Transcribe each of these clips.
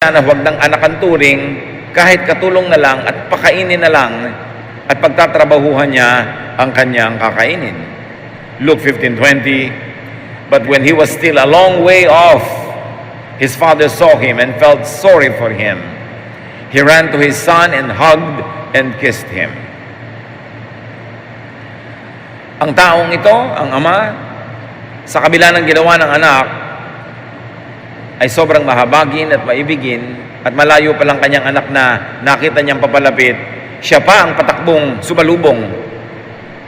na huwag ng anak ang turing, kahit katulong na lang at pakainin na lang at pagtatrabahuhan niya ang kanyang kakainin. Luke 15:20, but when he was still a long way off, his father saw him and felt sorry for him. He ran to his son and hugged and kissed him. Ang taong ito, ang ama, sa kabila ng ginawa ng anak, ay sobrang mahabagin at maibigin at malayo pa lang kanyang anak na nakita niyang papalapit, siya pa ang patakbong sumalubong.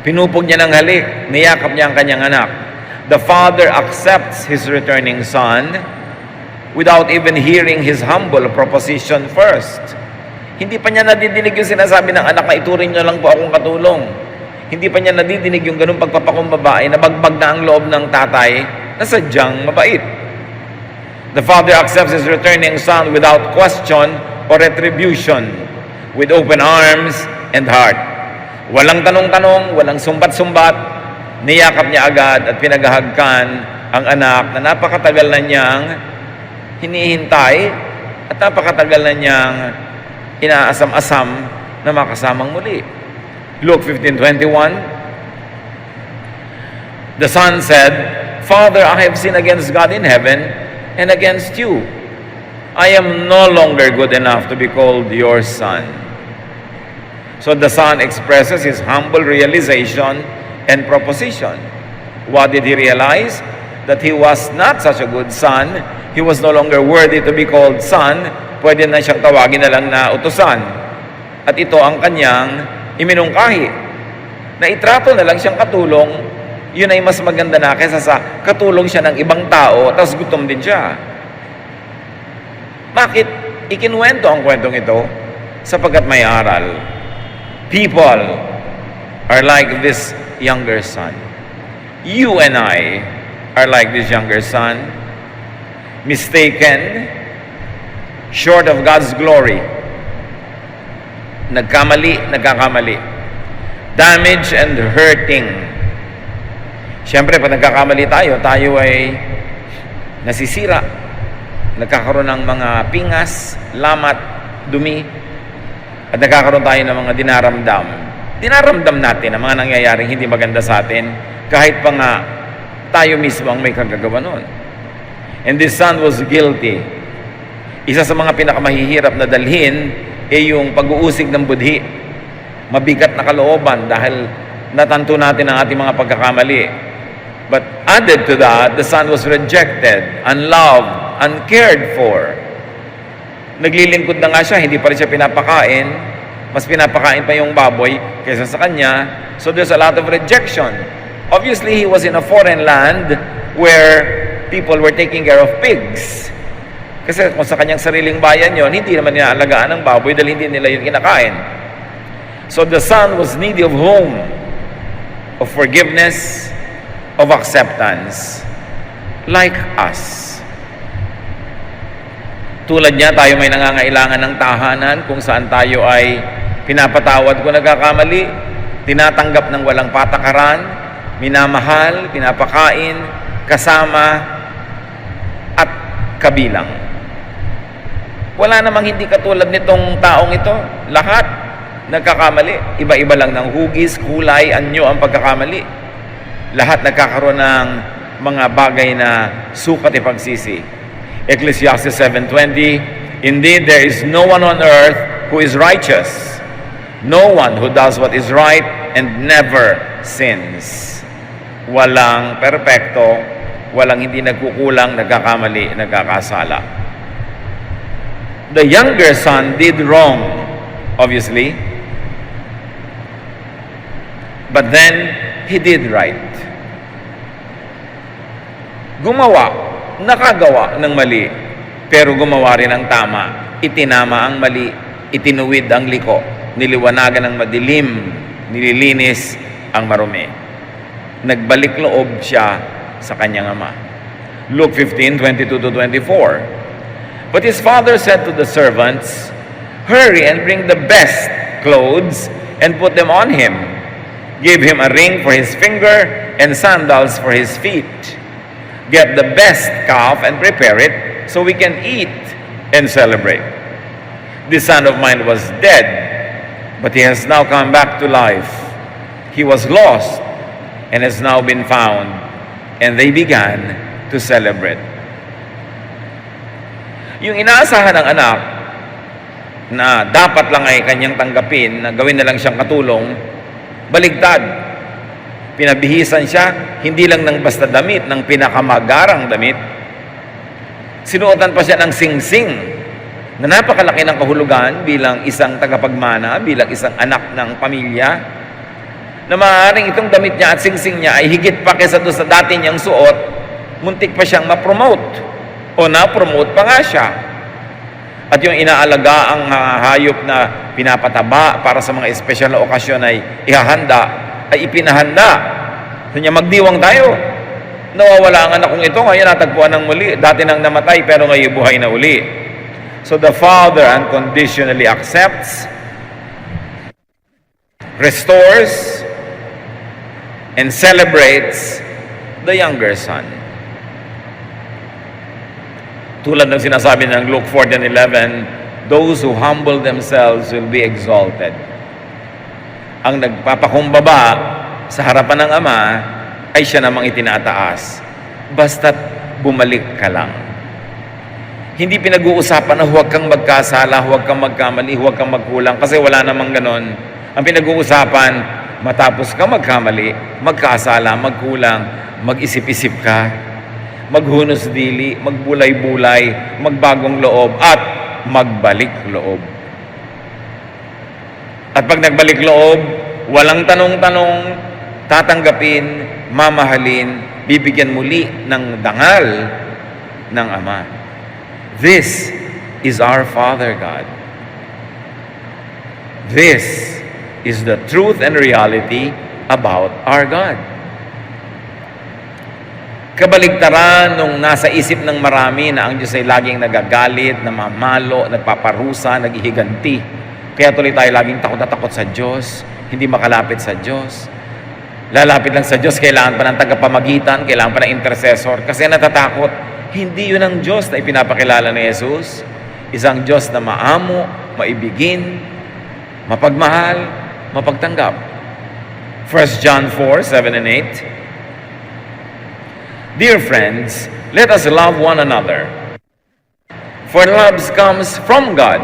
Pinupog niya ng halik, niyakap niya ang kanyang anak. The father accepts his returning son without even hearing his humble proposition first. Hindi pa niya nadidinig yung sinasabi ng anak na ituring niyo lang po akong katulong. Hindi pa niya nadidinig yung ganung pagpapakumbaba ay nabagbag na ang loob ng tatay na sadyang mabait. The father accepts his returning son without question or retribution, with open arms and heart. Walang tanong-tanong, walang sumbat-sumbat, niyakap niya agad at pinagahagkan ang anak na napakatagal na niyang hinihintay at napakatagal na niyang inaasam-asam na makasamang muli. Luke 15:21, the son said, "Father, I have sinned against God in heaven and against you. I am no longer good enough to be called your son." So the son expresses his humble realization and proposition. What did he realize? That he was not such a good son. He was no longer worthy to be called son. Pwede na siyang tawagin na lang na utusan. At ito ang kanyang iminungkahi. Na itrato na lang siyang katulong, yun ay mas maganda na kaysa sa katulong siya ng ibang tao, tapos gutom din siya. Bakit ikinuwento ang kwentong ito? Sapagkat may aral. People are like this younger son. You and I are like this younger son. Mistaken, short of God's glory. Nagkakamali. Damage and hurting. Siyempre, pag nagkakamali tayo ay nasisira. Nagkakaroon ng mga pingas, lamat, dumi, at nagkakaroon tayo ng mga dinaramdam. Dinaramdam natin ang mga nangyayaring hindi maganda sa atin, kahit pa nga tayo mismo ang may kagagawa nun. And this son was guilty. Isa sa mga pinakamahihirap na dalhin ay yung pag-uusig ng budhi. Mabigat na kalooban dahil natanto natin ang ating mga pagkakamali. But added to that, the son was rejected, unloved, uncared for. Naglilingkod na nga siya, hindi pa rin siya pinapakain. Mas pinapakain pa yung baboy kaysa sa kanya. So there's a lot of rejection. Obviously, he was in a foreign land where people were taking care of pigs. Kasi kung sa kanyang sariling bayan yon, hindi naman nilaalagaan ng baboy dahil hindi nila yun kinakain. So the son was needy of home, of forgiveness, of acceptance, like us. Tulad niya, tayo may nangangailangan ng tahanan kung saan tayo ay pinapatawad kung nagkakamali, tinatanggap ng walang patakaran, minamahal, pinapakain, kasama, at kabilang. Wala namang hindi katulad nitong taong ito. Lahat nagkakamali. Iba-iba lang ng hugis, kulay, anyo ang pagkakamali. Lahat nagkakaroon ng mga bagay na sukat ipagsisi. Ecclesiastes 7:20, indeed, there is no one on earth who is righteous. No one who does what is right and never sins. Walang perpekto, walang hindi nagkukulang, nagkakamali, nagkakasala. The younger son did wrong, obviously. But then, he did right. Nakagawa ng mali, pero gumawa rin ng tama. Itinama ang mali, itinuwid ang liko, niliwanagan ang madilim, nililinis ang marumi. Nagbalik loob siya sa kanyang ama. Luke 15:22-24. But his father said to the servants, "Hurry and bring the best clothes and put them on him. Give him a ring for his finger and sandals for his feet. Get the best calf and prepare it so we can eat and celebrate. This son of mine was dead, but he has now come back to life. He was lost and has now been found. And they began to celebrate. Yung inaasahan ng anak na dapat lang ay kanyang tanggapin, na gawin na lang siyang katulong, baligtad. Pinabihisan siya, hindi lang ng basta damit, ng pinakamagarang damit. Sinuotan pa siya ng singsing na napakalaki ng kahulugan bilang isang tagapagmana, bilang isang anak ng pamilya, na maaaring itong damit niya at singsing niya ay higit pa kaysa doon sa dati niyang suot, muntik pa siyang ma-promote o na-promote pa nga siya. At yung inaalaga ang hayop na pinapataba para sa mga espesyal na okasyon ay ihahanda, ay ipinahanda. So niya, magdiwang tayo. Nawawala ang anak kong ito, ngayon natagpuan ng muli. Dati nang namatay, pero ngayon buhay na uli. So the father unconditionally accepts, restores, and celebrates the younger son. Tulad ng sinasabi ng Luke 14:11, those who humble themselves will be exalted. Ang nagpapakumbaba sa harapan ng Ama ay siya namang itinataas. Basta't bumalik ka lang. Hindi pinag-uusapan na huwag kang magkasala, huwag kang magkamali, huwag kang magkulang, kasi wala namang ganon. Ang pinag-uusapan, matapos ka magkamali, magkasala, magkulang, mag-isip-isip ka, maghunos dili, magbulay-bulay, magbagong loob, at magbalik loob. At pag nagbalik loob, walang tanong-tanong, tatanggapin, mamahalin, bibigyan muli ng dangal ng Ama. This is our Father God. This is the truth and reality about our God. Kabaligtaran nung nasa isip ng marami na ang Diyos ay laging nagagalit, namamalo, nagpaparusa, naghihiganti. Kaya tuloy tayo laging takot na takot sa Diyos, hindi makalapit sa Diyos. Lalapit lang sa Diyos, kailangan pa ng tagapamagitan, kailangan pa ng intercessor, kasi natatakot. Hindi yun ang Diyos na ipinapakilala ni Jesus. Isang Diyos na maamo, maibigin, mapagmahal, mapagtanggap. 1 John 4:7 and 8. Dear friends, let us love one another, for love comes from God.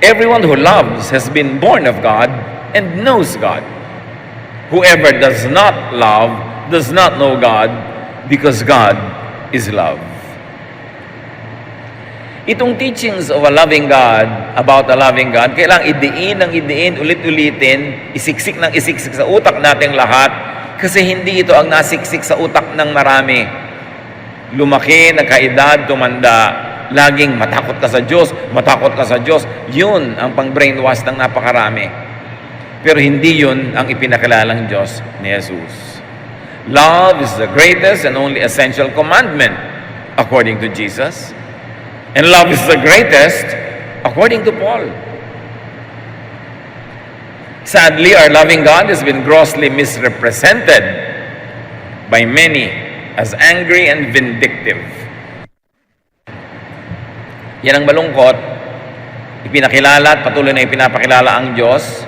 Everyone who loves has been born of God and knows God. Whoever does not love does not know God, because God is love. Itong teachings of a loving God, about a loving God, kailangang idiin, ulit-ulitin, isiksik ng isiksik sa utak nating lahat, kasi hindi ito ang nasiksik sa utak ng marami. Lumaki, nagkaedad, tumanda, laging matakot ka sa Diyos, matakot ka sa Diyos. Yun ang pang-brainwash ng napakarami. Pero hindi yun ang ipinakilalang Diyos ni Jesus. Love is the greatest and only essential commandment according to Jesus. And love is the greatest according to Paul. Sadly, our loving God has been grossly misrepresented by many as angry and vindictive. Yan ang malungkot. Ipinakilala at patuloy na ipinapakilala ang Diyos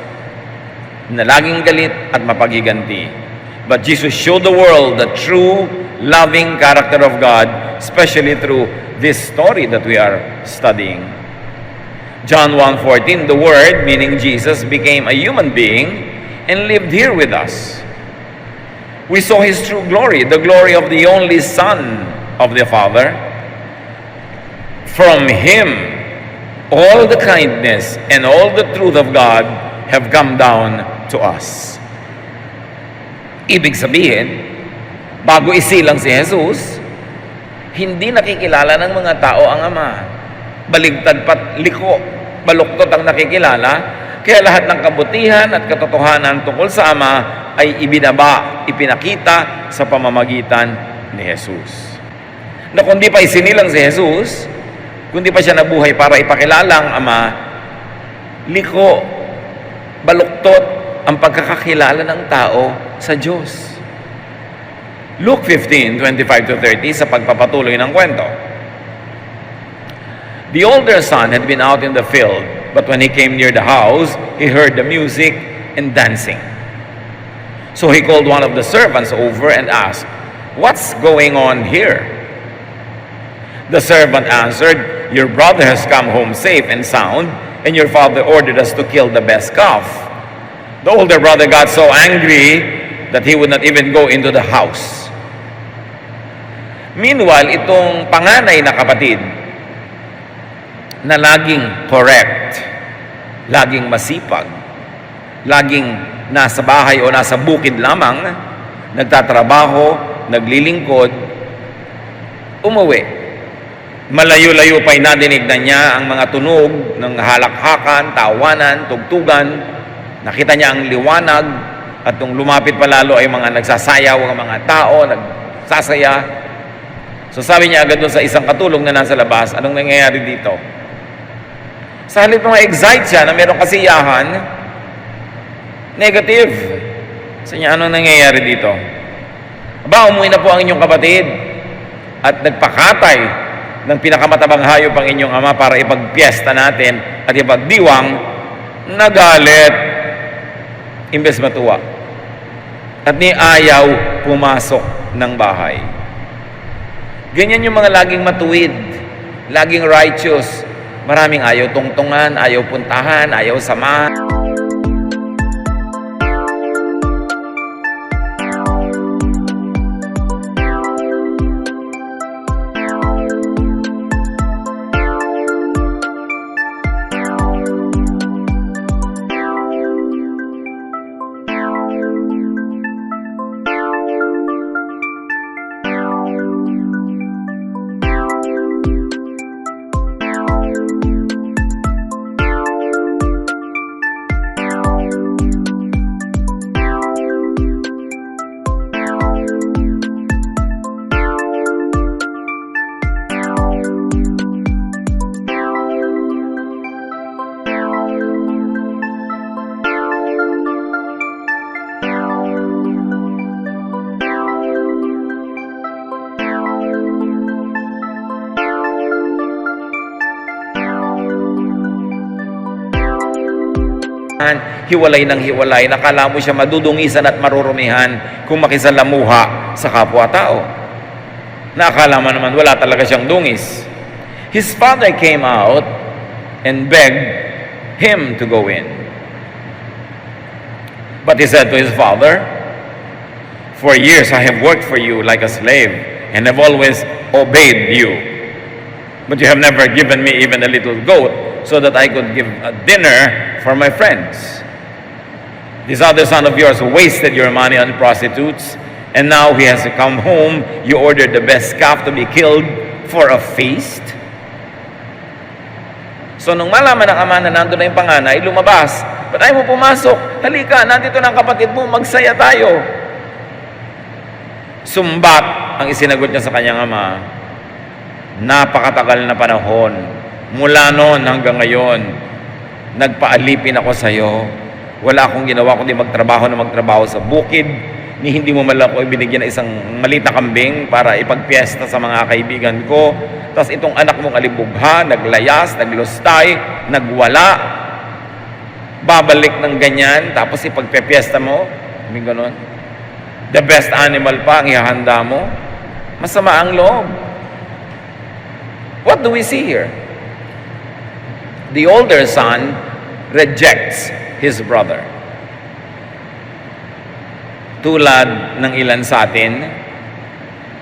na laging galit at mapagiganti. But Jesus showed the world the true loving character of God, especially through this story that we are studying. John 1:14, the Word, meaning Jesus, became a human being and lived here with us. We saw His true glory, the glory of the only Son of the Father. From Him, all the kindness and all the truth of God have come down to us. Ibig sabihin, bago isilang si Jesus, hindi nakikilala ng mga tao ang Ama. Baligtad pat liko, baluktot ang nakikilala, kaya lahat ng kabutihan at katotohanan tungkol sa Ama ay ibinaba, ipinakita sa pamamagitan ni Jesus. Na kundi pa isinilang si Jesus, kundi pa siya nabuhay para ipakilala ang Ama, liko, baluktot ang pagkakakilala ng tao sa Diyos. Luke 15:25-30 sa pagpapatuloy ng kwento. The older son had been out in the field, but when he came near the house, he heard the music and dancing. So he called one of the servants over and asked, "What's going on here?" The servant answered, "Your brother has come home safe and sound, and your father ordered us to kill the best calf." The older brother got so angry that he would not even go into the house. Meanwhile, itong panganay na kapatid na laging correct, laging masipag, laging nasa bahay o nasa bukid lamang, nagtatrabaho, naglilingkod, umuwi. Malayo-layo pa'y nadinig na niya ang mga tunog ng halakhakan, tawanan, tugtugan. Nakita niya ang liwanag at nung lumapit palalo ay mga nagsasayaw ang mga tao, nagsasaya. So sabi niya agad doon sa isang katulong na nasa labas, anong nangyayari dito? Sa halip na ma-excite siya na mayroong kasiyahan, negative. Sa niya, anong nangyayari dito? Aba, umuwi na po ang inyong kapatid at nagpakatay ng pinakamatabang hayop ang inyong ama para ipagpiesta natin at ipagdiwang, nagalit imbes matuwa. At ni ayaw pumasok ng bahay. Ganyan yung mga laging matuwid, laging righteous. Maraming ayaw tungtungan, ayaw puntahan, ayaw samahan. Hiwalay ng hiwalay, nakala mo siya madudungisan at marurumihan kung makisalamuha sa kapwa-tao. Nakala mo naman wala talaga siyang dungis. His father came out and begged him to go in. But he said to his father, "For years I have worked for you like a slave and have always obeyed you. But you have never given me even a little goat so that I could give a dinner for my friends. This other son of yours wasted your money on prostitutes, and now he has come home. You ordered the best calf to be killed for a feast." So nung malaman ng ama na nandun na yung panganay, lumabas. "Ba't ayaw mo pumasok? Halika, nandito na ang kapatid mo, magsaya tayo." Sumbat ang isinagot niya sa kanyang ama. "Napakatagal na panahon, mula noon hanggang ngayon, nagpaalipin ako sa iyo. Wala akong ginawa kundi magtrabaho sa bukid, ni hindi mo man lang ako ibinigyan ng isang maliit na kambing para ipagpiesta sa mga kaibigan ko. Tapos itong anak mong alibugha, naglayas, naglustay, nagwala, babalik ng ganyan, tapos ipagpiesta mo, may ganon. The best animal pa ang ihahanda mo. Masama ang loob." What do we see here? The older son rejects his brother. Tulad ng ilan sa atin,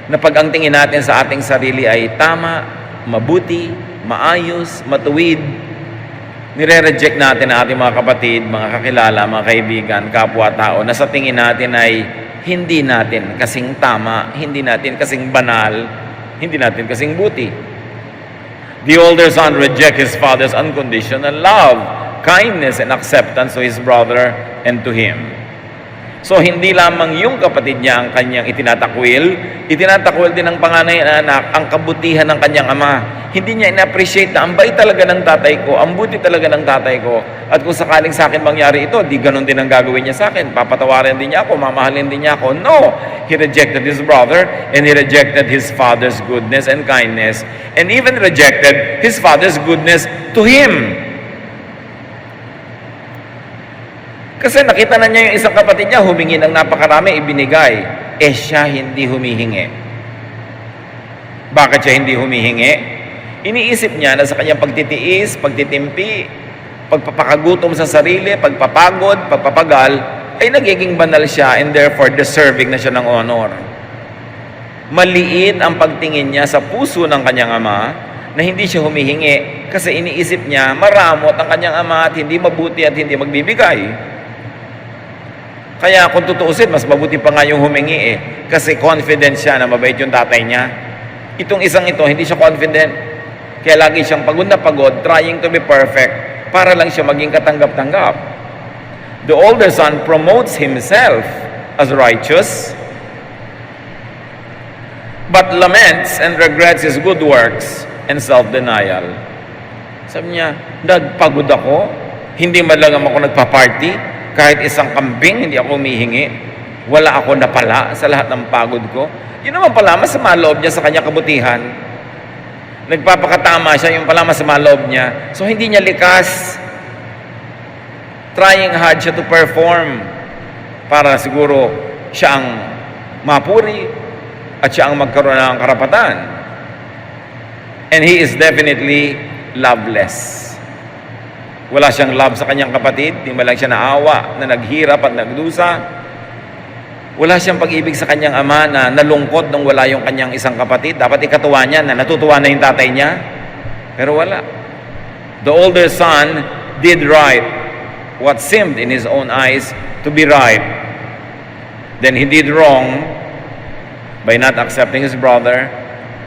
na pag ang tingin natin sa ating sarili ay tama, mabuti, maayos, matuwid, nire-reject natin ang ating mga kapatid, mga kakilala, mga kaibigan, kapwa-tao, na sa tingin natin ay hindi natin kasing tama, hindi natin kasing banal, hindi natin kasing buti. The older son rejects his father's unconditional love, kindness, and acceptance to his brother and to him. So, hindi lamang yung kapatid niya ang kanyang itinatakwil din ng panganay na anak ang kabutihan ng kanyang ama. Hindi niya ina-appreciate na ang bait talaga ng tatay ko, ang buti talaga ng tatay ko. At kung sakaling sa akin mangyari ito, di ganun din ang gagawin niya sa akin. Papatawarin din niya ako, mamahalin din niya ako. No! He rejected his brother, and he rejected his father's goodness and kindness, and even rejected his father's goodness to him. Kasi nakita na niya yung isang kapatid niya, humingi ng napakarami, ibinigay. Siya hindi humihingi. Bakit siya hindi humihingi? Iniisip niya na sa kanyang pagtitiis, pagtitimpi, pagpapakagutom sa sarili, pagpapagod, pagpapagal, ay nagiging banal siya and therefore deserving na siya ng honor. Maliit ang pagtingin niya sa puso ng kanyang ama na hindi siya humihingi kasi iniisip niya maramot ang kanyang ama at hindi mabuti at hindi magbibigay. Kaya kung tutuusin, mas mabuti pa nga yung humingi kasi confident siya na mabait yung tatay niya. Itong isang ito, hindi siya confident. Kaya lagi siyang pagod na pagod, trying to be perfect para lang siya maging katanggap-tanggap. The older son promotes himself as righteous, but laments and regrets his good works and self-denial. Sabi niya, nagpagod ako, hindi man lang ako nagpa-party, kahit isang kambing, hindi ako humihingi. Wala ako napala sa lahat ng pagod ko. Yun naman pala, masama loob niya sa kanyang kabutihan. Nagpapakatama siya, yung pala masama loob niya. So, hindi niya likas. Trying hard siya to perform para siguro siya ang mapuri at siya ang magkaroon ng karapatan. And he is definitely loveless. Wala siyang love sa kanyang kapatid, di man lang siya naawa, na naghirap at nagdusa. Wala siyang pag-ibig sa kanyang ama na nalungkot nung wala yung kanyang isang kapatid. Dapat ikatuwa niya na natutuwa na yung tatay niya. Pero wala. The older son did right what seemed in his own eyes to be right. Then he did wrong by not accepting his brother,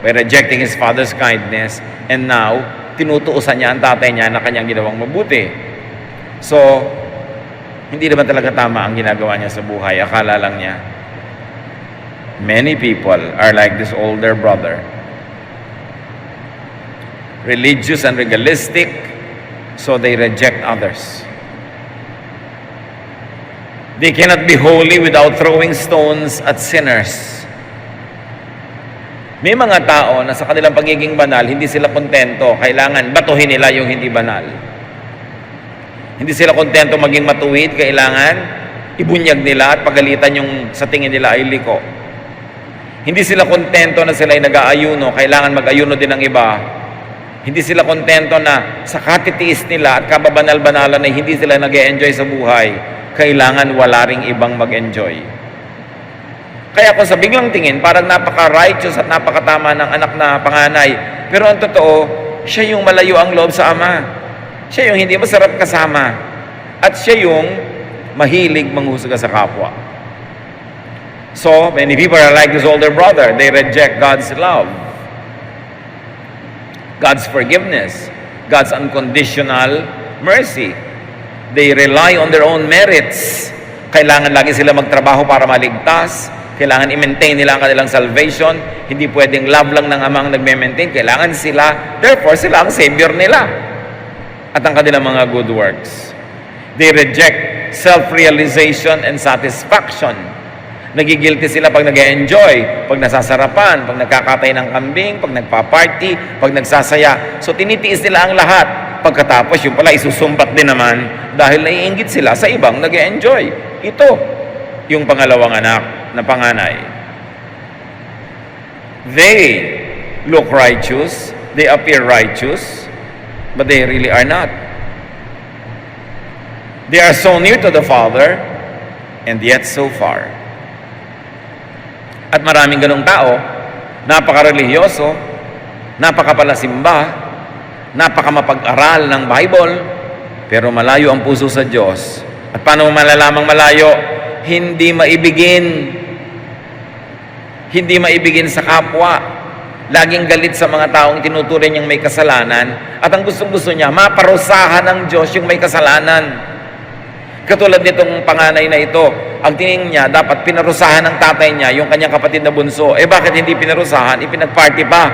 by rejecting his father's kindness, and now, tinutuusan niya ang tatay niya na kanyang ginawang mabuti. So, hindi naman talaga tama ang ginagawa niya sa buhay. Akala lang niya. Many people are like this older brother. Religious and legalistic, so they reject others. They cannot be holy without throwing stones at sinners. May mga tao na sa kanilang pagiging banal, hindi sila kontento. Kailangan batuhin nila yung hindi banal. Hindi sila kontento maging matuwid. Kailangan ibunyag nila at pagalitan yung sa tingin nila ay liko. Hindi sila kontento na sila ay nag-aayuno. Kailangan mag-ayuno din ng iba. Hindi sila kontento na sa katitiis nila at kababanal-banalan na hindi sila nag-e-enjoy sa buhay. Kailangan wala ring ibang mag-enjoy. Kaya kung sa biglang tingin, parang napaka-righteous at napakatama ng anak na panganay. Pero ang totoo, siya yung malayo ang loob sa ama. Siya yung hindi masarap kasama. At siya yung mahilig manghusga sa kapwa. So, many people are like this older brother. They reject God's love, God's forgiveness, God's unconditional mercy. They rely on their own merits. Kailangan lagi sila magtrabaho para maligtas. Kailangan i-maintain nila ang kanilang salvation. Hindi pwedeng love lang ng amang nagme-maintain. Kailangan sila, therefore sila ang savior nila. At ang kanilang mga good works. They reject self-realization and satisfaction. Nagigilty sila pag nag-enjoy, pag nasasarapan, pag nagkakatay ng kambing, pag nagpa-party, pag nagsasaya. So tinitiis nila ang lahat. Pagkatapos yung pala isusumbat din naman dahil naiinggit sila sa ibang nag-enjoy. Ito yung pangalawang anak na panganay. They look righteous, they appear righteous, but they really are not. They are so near to the Father, and yet so far. At maraming ganong tao, napaka-religyoso, napaka-palasimba, napaka-mapag-aral ng Bible, pero malayo ang puso sa Diyos. At paano malalamang malayo? Hindi maibigin sa kapwa. Laging galit sa mga taong tinuturing niyang may kasalanan. At ang gustong-gusto niya, maparusahan ng Diyos yung may kasalanan. Katulad nitong panganay na ito, ang tingin niya, dapat pinarusahan ng tatay niya yung kanyang kapatid na bunso. Bakit hindi pinarusahan? Ipinagparty pa.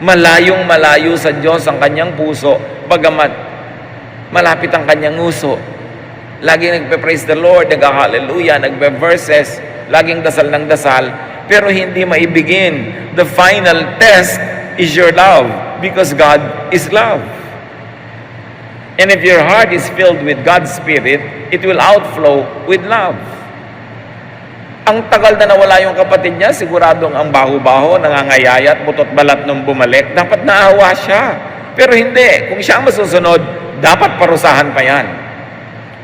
Malayong malayo sa Diyos ang kanyang puso, bagamat malapit ang kanyang uso. Lagi nagpe-praise the Lord, nag-hallelujah, nagbe-verses, laging dasal ng dasal, pero hindi maibigin. The final test is your love, because God is love. And if your heart is filled with God's Spirit, it will outflow with love. Ang tagal na nawala yung kapatid niya, siguradong ang baho-baho, nangangayayat, butot balat nung bumalik, dapat naawa siya. Pero hindi, kung siya ang masusunod, dapat parusahan pa yan.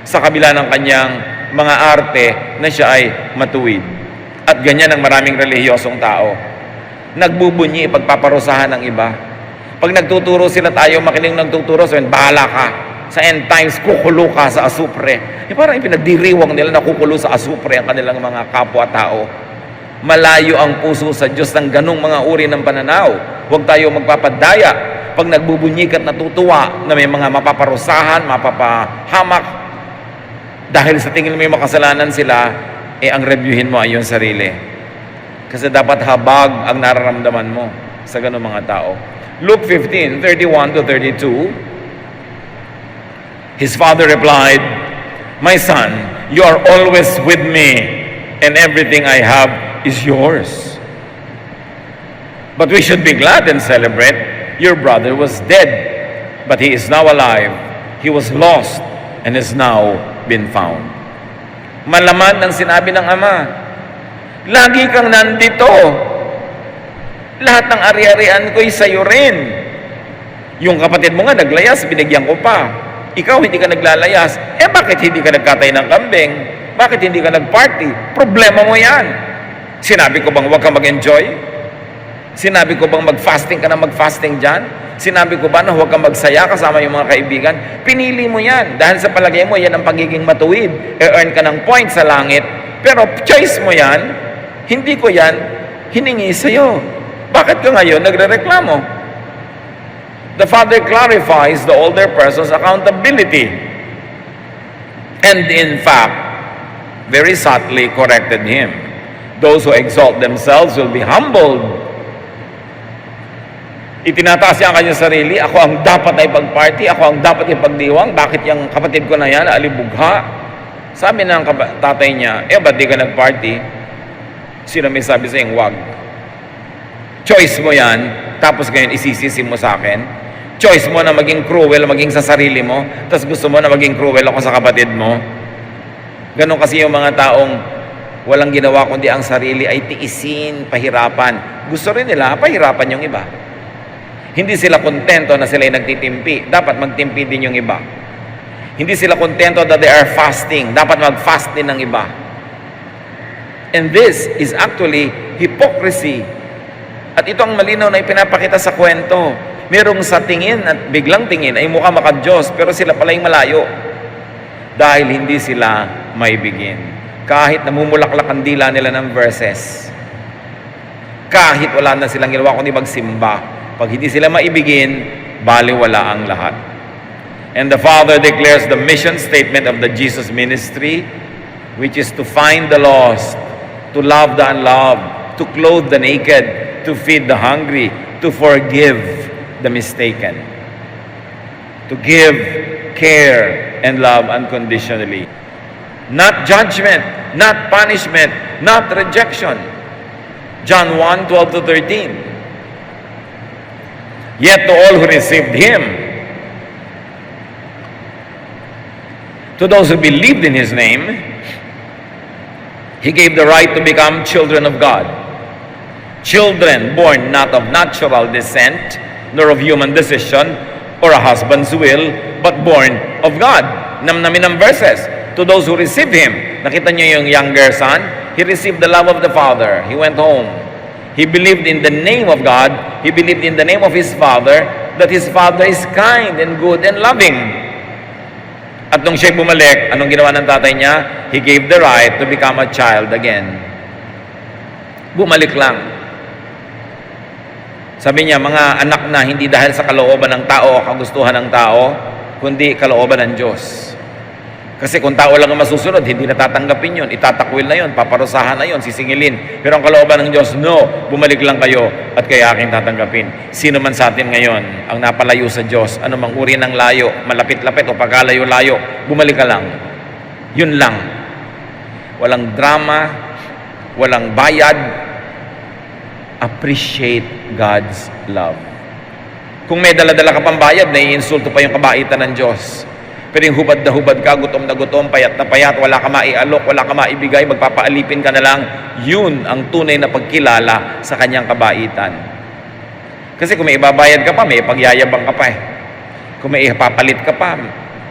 Sa kabila ng kanyang mga arte na siya ay matuwid. At ganyan ang maraming relihiyosong tao. Nagbubunyi pagpaparusahan ng iba. Pag nagtuturo sila, tayo makinig nagtuturo, sabihin, bahala ka. Sa end times, kukulo ka sa asupre. Parang ipinagdiriwang nila na kukulo sa asupre ang kanilang mga kapwa-tao. Malayo ang puso sa Diyos ng ganong mga uri ng pananaw. Huwag tayo magpapadaya. Pag nagbubunyi at natutuwa na may mga mapaparusahan, mapapahamak, dahil sa tingin mo may makasalanan sila, ang reviewin mo ay yung sarili. Kasi dapat habag ang nararamdaman mo sa ganong mga tao. Luke 15:31-32. His father replied, "My son, you are always with me, and everything I have is yours. But we should be glad and celebrate. Your brother was dead, but he is now alive. He was lost and has now been found." Malaman ang sinabi ng ama, lagi kang nandito. Lahat ng ari-arian ko'y sa'yo rin. Yung kapatid mo nga naglayas, binigyan ko pa. Ikaw hindi ka naglalayas. Bakit hindi ka nagkatay ng kambing? Bakit hindi ka nagparty? Problema mo yan. Sinabi ko bang huwag ka mag-enjoy? Sinabi ko bang mag-fasting ka na mag-fasting dyan? Sinabi ko ba na huwag kang magsaya kasama yung mga kaibigan? Pinili mo yan. Dahil sa palagay mo, yan ang pagiging matuwid. E-earn ka ng point sa langit. Pero choice mo yan. Hindi ko yan hiningi sa'yo. Bakit ka ngayon nagrereklamo? The father clarifies the older person's accountability. And in fact, very subtly corrected him. Those who exalt themselves will be humbled. Itinataas niya ang kanyang sarili, ako ang dapat ay pag-party, ako ang dapat ipagdiwang, bakit yung kapatid ko na yan, alibugha? Sabi ng tatay niya, ba't di ka nag-party? Sino may sabi sa'yong wag? Choice mo yan, tapos ngayon isisisi mo sa akin. Choice mo na maging cruel, maging sa sarili mo, tapos gusto mo na maging cruel ako sa kapatid mo. Ganon kasi yung mga taong walang ginawa kundi ang sarili ay tiisin, pahirapan. Gusto rin nila, pahirapan yung iba. Hindi sila kontento na sila ay nagtitimpi. Dapat magtimpi din yung iba. Hindi sila kontento that they are fasting. Dapat mag-fast din ng iba. And this is actually hypocrisy. At ito ang malinaw na ipinapakita sa kwento. Merong sa tingin at biglang tingin ay mukha maka-Diyos, pero sila pala yung malayo. Dahil hindi sila maibigin. Kahit namumulaklak ang dila nila ng verses. Kahit wala na silang ginawa kundi magsimba. Pag hindi sila maibigin, baliwala ang lahat. And the Father declares the mission statement of the Jesus ministry, which is to find the lost, to love the unloved, to clothe the naked, to feed the hungry, to forgive the mistaken, to give care and love unconditionally. Not judgment, not punishment, not rejection. John 1:12-13. Yet to all who received Him, to those who believed in His name, He gave the right to become children of God. Children born not of natural descent, nor of human decision, or a husband's will, but born of God. Namnamin ang verses. To those who receive Him. Nakita niyo yung younger son? He received the love of the Father. He went home. He believed in the name of God. He believed in the name of his Father, that his Father is kind and good and loving. At nung siya'y bumalik, anong ginawa ng tatay niya? He gave the right to become a child again. Bumalik lang. Sabi niya, mga anak na hindi dahil sa kalooban ng tao o kagustuhan ng tao, kundi kalooban ng Diyos. Kasi kung tao lang ang masusunod, hindi na tatanggapin yun, itatakwil na yun, paparusahan na yun, sisingilin. Pero ang kalooban ng Diyos, no, bumalik lang kayo at kaya aking tatanggapin. Sino man sa atin ngayon ang napalayo sa Diyos, anumang uri ng layo, malapit-lapit o pagkalayo-layo, bumalik ka lang. Yun lang. Walang drama, walang bayad. Appreciate God's love. Kung may dala-dala ka pang bayad, naiinsulto pa yung kabaitan ng Diyos. Pero yung hubad na hubad ka, gutom na gutom, payat na payat, wala ka maialok, wala ka maibigay, magpapaalipin ka na lang, yun ang tunay na pagkilala sa kanyang kabaitan. Kasi kung may ibabayad ka pa, may pagyayabang ka pa eh. Kung may ipapalit ka pa,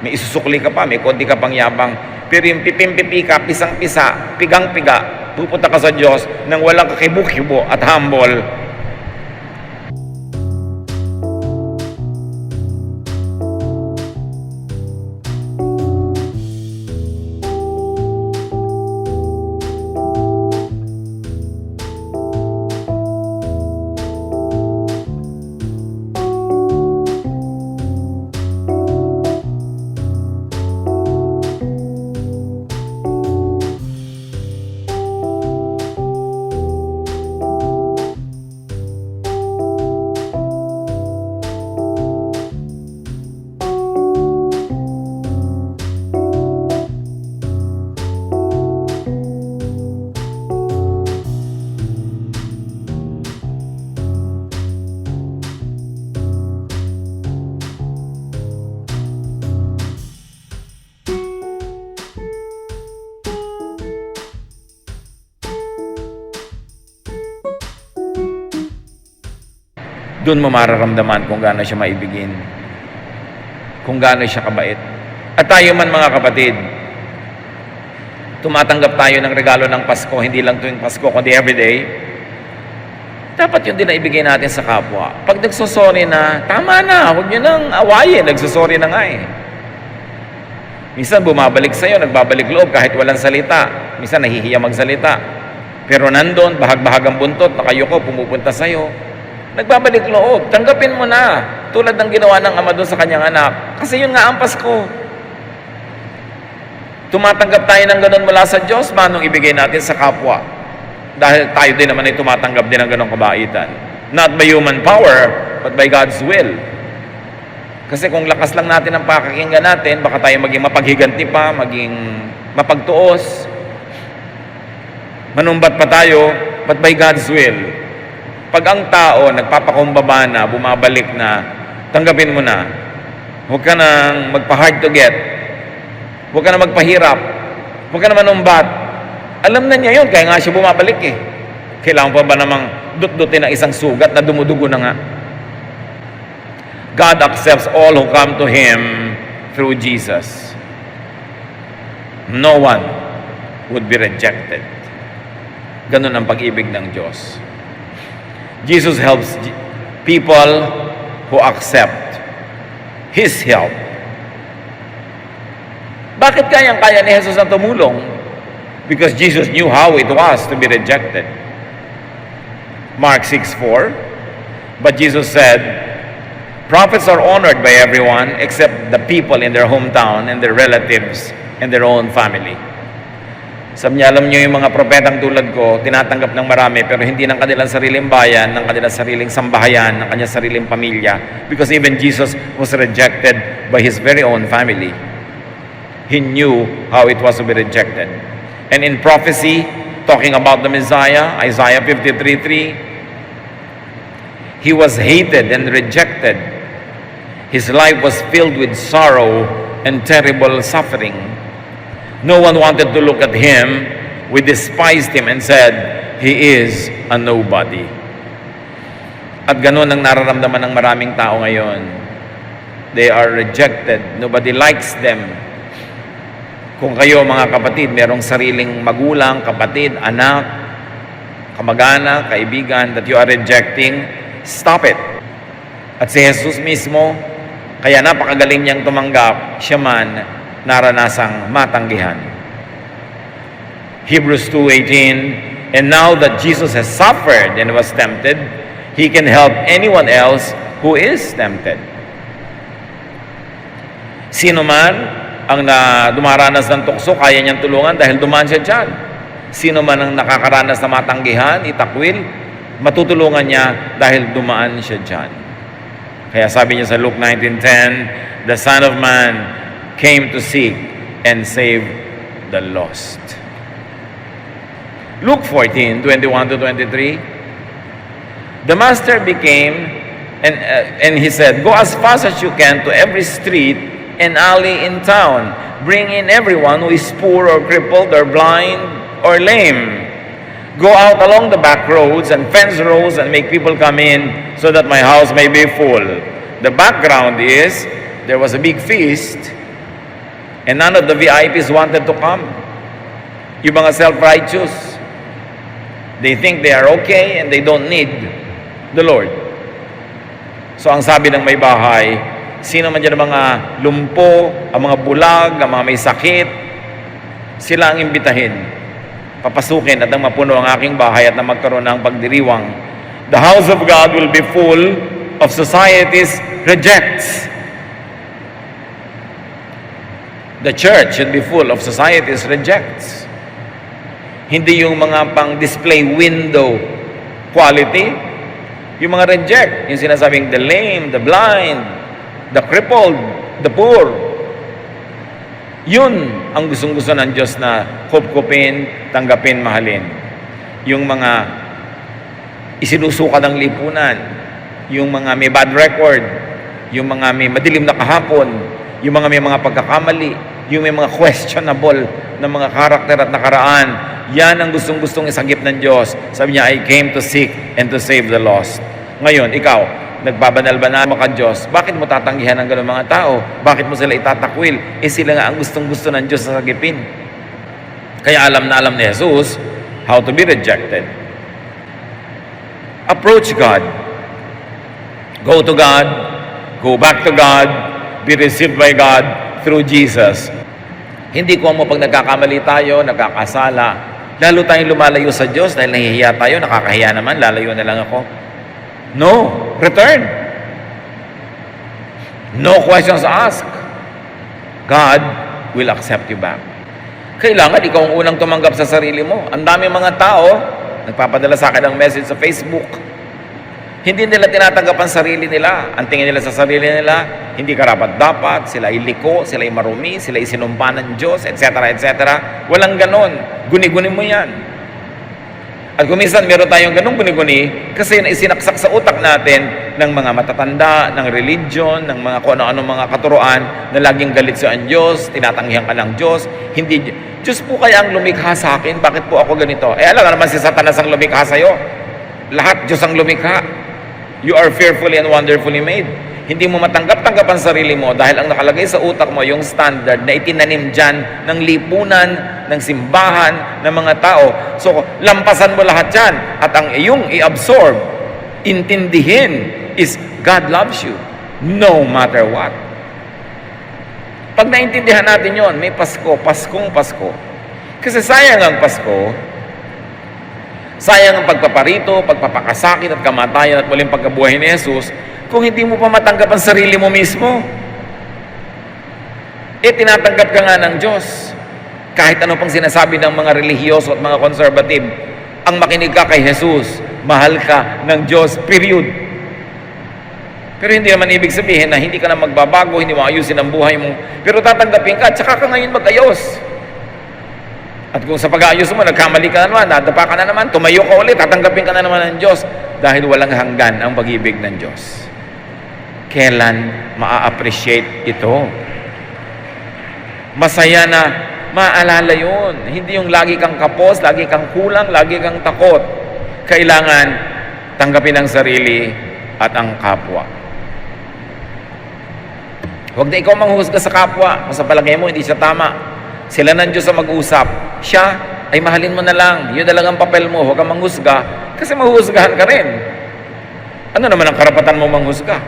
may isusukli ka pa, may konti ka pang yabang. Pero yung pipim-pipi ka, pisang-pisa, pigang-piga, pupunta ka sa Diyos nang walang kakibo-kibo at humble. Doon mo mararamdaman kung gaano siya maibigin, kung gaano siya kabait. At tayo man mga kapatid, tumatanggap tayo ng regalo ng Pasko, hindi lang tuwing Pasko, kundi everyday. Dapat yun din na ibigay natin sa kapwa. Pag nagsosorry na, tama na, huwag nyo nang awayin, nagsosorry na nga eh. Minsan bumabalik sa'yo, nagbabalik loob kahit walang salita. Minsan nahihiya magsalita. Pero nandun, bahag-bahagang buntot, nakayuko, pumupunta sa'yo. Nagbabalik loob, tanggapin mo na. Tulad ng ginawa ng ama doon sa kanyang anak. Kasi yun nga ang Pasko. Tumatanggap tayo ng ganun mula sa Diyos, manong ibigay natin sa kapwa. Dahil tayo din naman ay tumatanggap din ng ganung kabaitan. Not by human power, but by God's will. Kasi kung lakas lang natin ang pakikinggan natin, baka tayo maging mapaghiganti pa, maging mapagtuos, manumbat pa tayo, but by God's will. Pag ang tao nagpapakumbaba na, bumabalik na, tanggapin mo na. Huwag ka nang magpa-hard to get. Huwag ka nang magpahirap. Huwag ka nang manumbat. Alam na niya yun, kaya nga siya bumabalik eh. Kailangan pa ba namang dut-dutin ang isang sugat na dumudugo na nga? God accepts all who come to Him through Jesus. No one would be rejected. Ganun ang pag-ibig ng Diyos. Jesus helps people who accept His help. Bakit kayang-kaya ni Jesus na tumulong? Because Jesus knew how it was to be rejected. Mark 6:4. But Jesus said, prophets are honored by everyone except the people in their hometown and their relatives and their own family. Sabi niya, alam niyo yung mga propetang tulad ko, tinatanggap ng marami, pero hindi ng kanilang sariling bayan, ng kanilang sariling sambahayan, ng kanyang sariling pamilya. Because even Jesus was rejected by His very own family. He knew how it was to be rejected. And in prophecy, talking about the Messiah, Isaiah 53:3, He was hated and rejected. His life was filled with sorrow and terrible suffering. No one wanted to look at Him. We despised Him and said, He is a nobody. At ganun ang nararamdaman ng maraming tao ngayon. They are rejected. Nobody likes them. Kung kayo mga kapatid, merong sariling magulang, kapatid, anak, kamag-anak, kaibigan that you are rejecting, stop it. At si Jesus mismo, kaya napakagaling niyang tumanggap, siya man naranasang matanggihan. Hebrews 2:18, and now that Jesus has suffered and was tempted, He can help anyone else who is tempted. Sino man dumaranas ng tukso, kaya niyang tulungan dahil dumaan siya dyan. Sino man ang nakakaranas na matanggihan, itakwil, matutulungan niya dahil dumaan siya dyan. Kaya sabi niya sa Luke 19:10, the Son of Man came to seek and save the lost. Luke 14:21-23, the master became, and he said, go as fast as you can to every street and alley in town. Bring in everyone who is poor or crippled or blind or lame. Go out along the back roads and fence rows and make people come in so that my house may be full. The background is there was a big feast and none of the VIPs wanted to come. Yung mga self-righteous, they think they are okay and they don't need the Lord. So ang sabi ng may bahay, sino man dyan ang mga lumpo, ang mga bulag, ang mga may sakit, sila ang imbitahin. Papasukin at nang mapuno ang aking bahay at na magkaroon ng pagdiriwang. The house of God will be full of society's rejects. The church should be full of society's rejects. Hindi yung mga pang-display window quality. Yung mga reject, yung sinasabing the lame, the blind, the crippled, the poor. Yun ang gustong-gusto ng Diyos na kupkupin, tanggapin, mahalin. Yung mga isinusuka ng lipunan, yung mga may bad record, yung mga may madilim na kahapon, yung mga may mga pagkakamali, yung may mga questionable na mga karakter at nakaraan, yan ang gustong-gustong isagip ng Diyos. Sabi niya, I came to seek and to save the lost. Ngayon, ikaw, nagbabanal-banal mo ka Diyos, bakit mo tatanggihan ng gano'ng mga tao? Bakit mo sila itatakwil? Sila nga ang gustong-gusto ng Diyos na sagipin. Kaya alam na alam ni Jesus how to be rejected. Approach God. Go to God. Go back to God. Be received by God through Jesus. Hindi ko mo pag nagkakamali tayo, nagkakasala, lalo tayong lumalayo sa Diyos dahil nahihiya tayo, nakakahiya naman, lalayo na lang ako. No, return. No questions asked. God will accept you back. Kailangan ikaw ang unang tumanggap sa sarili mo. Ang dami mga tao, nagpapadala sa akin ng message sa Facebook. Hindi nila tinatanggap ang sarili nila. Ang tingin nila sa sarili nila, hindi karapat-dapat, sila ay liko, sila ay marumi, sila ay sinumpa ng Diyos, etc. etc. Walang ganon. Guni-guni mo yan. At kung minsan meron tayong ganung guni-guni kasi isinaksak sa utak natin ng mga matatanda, ng religion, ng mga kung ano-ano mga katuruan na laging galit sa Diyos, tinatanggihan ka ng Diyos. Hindi, Diyos po kaya ang lumikha sa akin, bakit po ako ganito? Alam nga naman si Satanas ang lumikha sa'yo. Lahat Diyos ang lumikha. You are fearfully and wonderfully made. Hindi mo matanggap-tanggap ang sarili mo dahil ang nakalagay sa utak mo yung standard na itinanim dyan ng lipunan, ng simbahan, ng mga tao. So, lampasan mo lahat yan. At ang iyong i-absorb, intindihin, is God loves you no matter what. Pag naintindihan natin yon, may Pasko, Paskong Pasko. Kasi sayang ang Pasko, sayang ang pagpaparito, pagpapakasakit at kamatayan at muling pagkabuhay ni Jesus kung hindi mo pa matanggap ang sarili mo mismo. Tinatanggap ka nga ng Diyos. Kahit ano pang sinasabi ng mga relihiyoso at mga conservative, ang makinig ka kay Jesus, mahal ka ng Diyos, period. Pero hindi naman ibig sabihin na hindi ka na magbabago, hindi mo ayusin ang buhay mo. Pero tatanggapin ka, tsaka ka ngayon mag-ayos. At kung sa pag-aayos mo, nagkamali ka na naman, nadapa ka na naman, tumayo ka ulit, tatanggapin ka na naman ng Diyos dahil walang hanggan ang pag-ibig ng Diyos. Kailan maa-appreciate ito? Masaya na maalala yun. Hindi yung lagi kang kapos, lagi kang kulang, lagi kang takot. Kailangan tanggapin ang sarili at ang kapwa. Huwag na ikaw manghusga sa kapwa. Kung sa palagay mo, hindi siya tama. Sila ng Diyos ang mag-usap. Siya ay mahalin mo na lang. Yun na lang ang papel mo. Huwag kang manghusga. Kasi mahuhusgahan ka rin. Ano naman ang karapatan mo manghusga?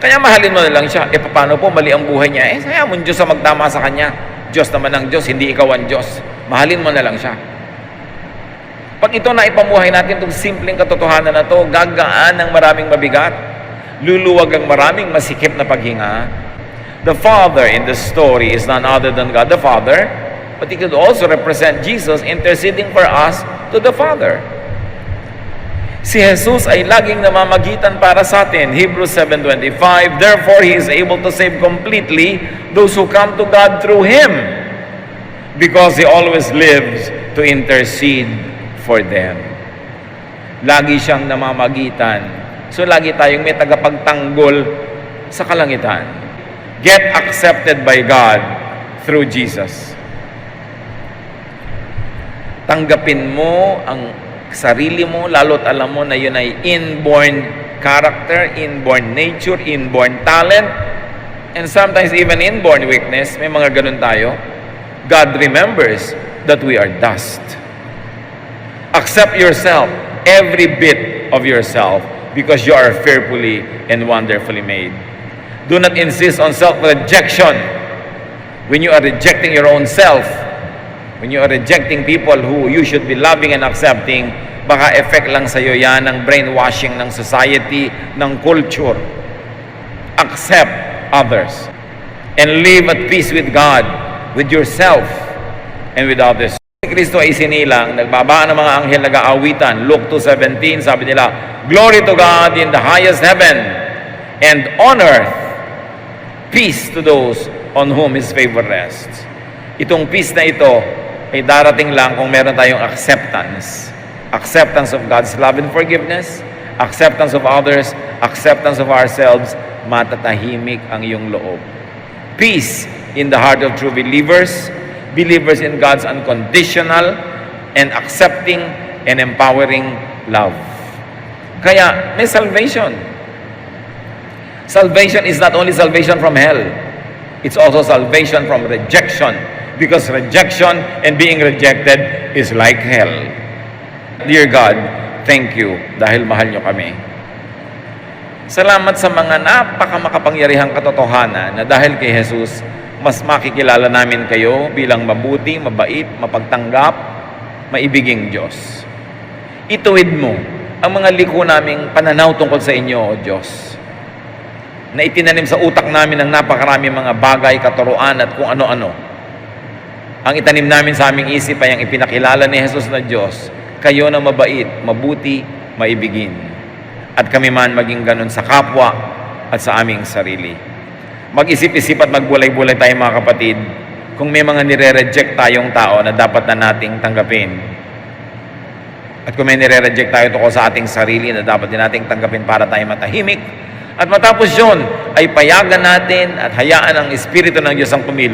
Kaya mahalin mo na lang siya. Paano po mali ang buhay niya? Saya mo Diyos ang magtama sa kanya. Diyos naman ang Diyos, hindi ikaw ang Diyos. Mahalin mo na lang siya. Pag ito na ipamuhay natin, itong simpleng katotohanan na to, gagaan ng maraming mabigat. Luluwag ang maraming masikip na paghinga. The Father in the story is none other than God the Father, but He could also represent Jesus interceding for us to the Father. Si Jesus ay laging namamagitan para sa atin. Hebrews 7:25, therefore He is able to save completely those who come to God through Him, because He always lives to intercede for them. Lagi siyang namamagitan. So lagi tayong may tagapagtanggol sa kalangitan. Get accepted by God through Jesus. Tanggapin mo ang sarili mo, lalo't alam mo na yun ay inborn character, inborn nature, inborn talent, and sometimes even inborn weakness. May mga ganun tayo. God remembers that we are dust. Accept yourself, every bit of yourself, because you are fearfully and wonderfully made. Do not insist on self-rejection. When you are rejecting your own self, when you are rejecting people who you should be loving and accepting, baka effect lang sa'yo yan ng brainwashing ng society, ng culture. Accept others and live at peace with God, with yourself, and with others. Si Kristo ay sinilang, nagbabaan ng mga anghel nag-aawitan. Luke 2:17, sabi nila, glory to God in the highest heaven, and on earth, peace to those on whom His favor rests. Itong peace na ito ay darating lang kung meron tayong acceptance. Acceptance of God's love and forgiveness, acceptance of others, acceptance of ourselves, matatahimik ang iyong loob. Peace in the heart of true believers, believers in God's unconditional and accepting and empowering love. Kaya may salvation. Salvation is not only salvation from hell, it's also salvation from rejection, because rejection and being rejected is like hell. Dear God, thank you dahil mahal nyo kami. Salamat sa mga napakamakapangyarihang katotohanan na dahil kay Jesus, mas makikilala namin kayo bilang mabuti, mabait, mapagtanggap, maibiging Diyos. Ituwid mo ang mga liko naming pananaw tungkol sa inyo, O Diyos, na itinanim sa utak namin ng napakarami mga bagay, katuruan at kung ano-ano. Ang itanim namin sa aming isip ay ang ipinakilala ni Jesus na Diyos, kayo na mabait, mabuti, maibigin. At kami man maging ganun sa kapwa at sa aming sarili. Mag-isip-isip at magbulay-bulay tayo mga kapatid kung may mga nire-reject tayong tao na dapat na nating tanggapin. At kung may nire-reject tayo tungkol sa ating sarili na dapat din nating tanggapin para tayo matahimik. At matapos yun, ay payagan natin at hayaan ang Espiritu ng Diyos ang pumili